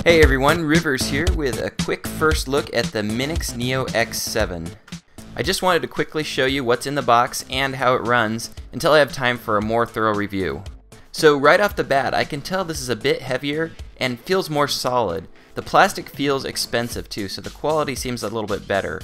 Hey everyone, Rivers here with a quick first look at the Minix Neo X7. I just wanted to quickly show you what's in the box and how it runs until I have time for a more thorough review. So right off the bat, I can tell this is a bit heavier and feels more solid. The plastic feels expensive too, so the quality seems a little bit better.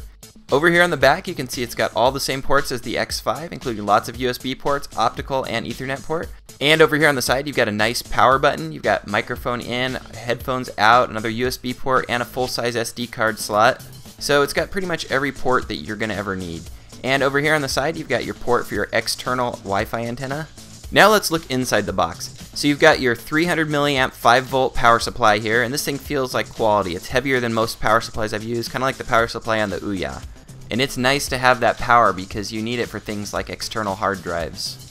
Over here on the back, you can see it's got all the same ports as the X5, including lots of USB ports, optical, and Ethernet port. And over here on the side, you've got a nice power button. You've got microphone in, headphones out, another USB port, and a full-size SD card slot. So it's got pretty much every port that you're going to ever need. And over here on the side, you've got your port for your external Wi-Fi antenna. Now let's look inside the box. So you've got your 300 milliamp 5-volt power supply here, and this thing feels like quality. It's heavier than most power supplies I've used, kind of like the power supply on the Ouya. And it's nice to have that power because you need it for things like external hard drives.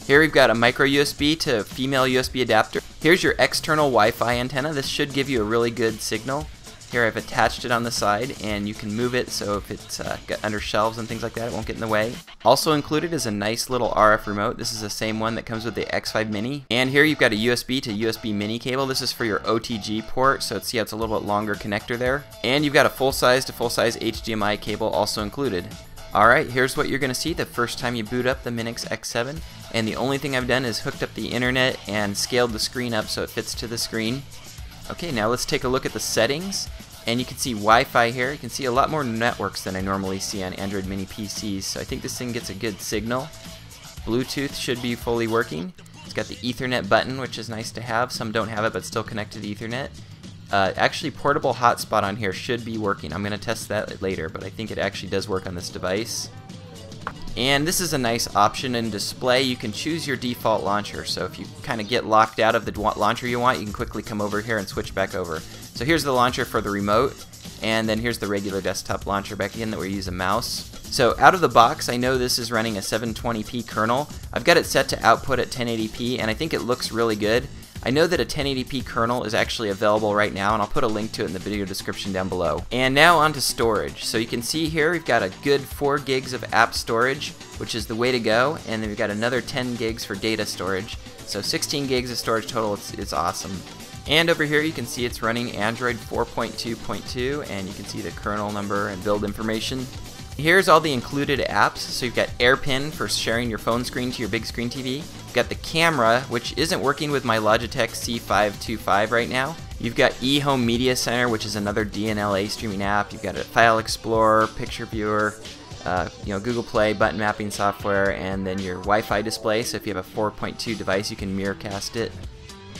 Here we've got a micro USB to female USB adapter. Here's your external Wi-Fi antenna. This should give you a really good signal. Here I've attached it on the side, and you can move it so if it's got under shelves and things like that, it won't get in the way. Also included is a nice little RF remote. This is the same one that comes with the X5 Mini. And here you've got a USB to USB Mini cable. This is for your OTG port, so it's a little bit longer connector there. And you've got a full-size to full-size HDMI cable also included. Alright, here's what you're going to see the first time you boot up the Minix X7. And the only thing I've done is hooked up the internet and scaled the screen up so it fits to the screen. Okay, now let's take a look at the settings. And you can see Wi-Fi here. You can see a lot more networks than I normally see on Android Mini PCs, so I think this thing gets a good signal. Bluetooth should be fully working. It's got the Ethernet button, which is nice to have. Some don't have it, but still connected to Ethernet. Actually, portable hotspot on here should be working. I'm going to test that later, but I think it actually does work on this device. And this is a nice option in display. You can choose your default launcher, so if you kind of get locked out of the launcher you want, you can quickly come over here and switch back over. So here's the launcher for the remote, and then here's the regular desktop launcher back in that we use a mouse. So out of the box, I know this is running a 720p kernel. I've got it set to output at 1080p, and I think it looks really good. I know that a 1080p kernel is actually available right now, and I'll put a link to it in the video description down below. And now onto storage. So you can see here we've got a good 4 gigs of app storage, which is the way to go, and then we've got another 10 gigs for data storage. So 16 gigs of storage total. It's awesome. And over here you can see it's running Android 4.2.2, and you can see the kernel number and build information. Here's all the included apps. So you've got AirPin for sharing your phone screen to your big screen TV. You've got the camera, which isn't working with my Logitech C525 right now. You've got eHome Media Center, which is another DNLA streaming app. You've got a File Explorer, Picture Viewer, Google Play, button mapping software, and then your Wi-Fi display. So if you have a 4.2 device, you can mirrorcast it.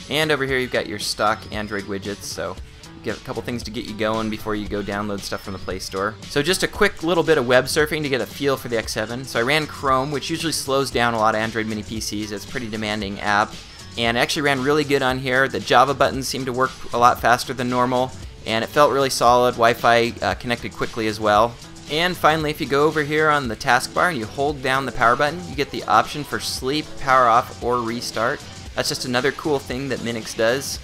And over here you've got your stock Android widgets, so you get a couple things to get you going before you go download stuff from the Play Store. So just a quick little bit of web surfing to get a feel for the X7. So I ran Chrome, which usually slows down a lot of Android Mini PCs. It's a pretty demanding app, and it actually ran really good on here. The Java buttons seemed to work a lot faster than normal, and it felt really solid. Wi-Fi connected quickly as well. And finally, if you go over here on the taskbar and you hold down the power button, you get the option for sleep, power off, or restart. That's just another cool thing that Minix does.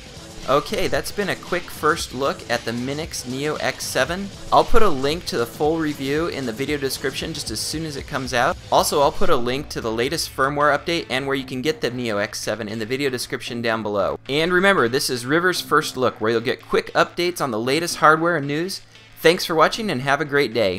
Okay, that's been a quick first look at the Minix Neo X7. I'll put a link to the full review in the video description just as soon as it comes out. Also, I'll put a link to the latest firmware update and where you can get the Neo X7 in the video description down below. And remember, this is River's First Look, where you'll get quick updates on the latest hardware and news. Thanks for watching and have a great day.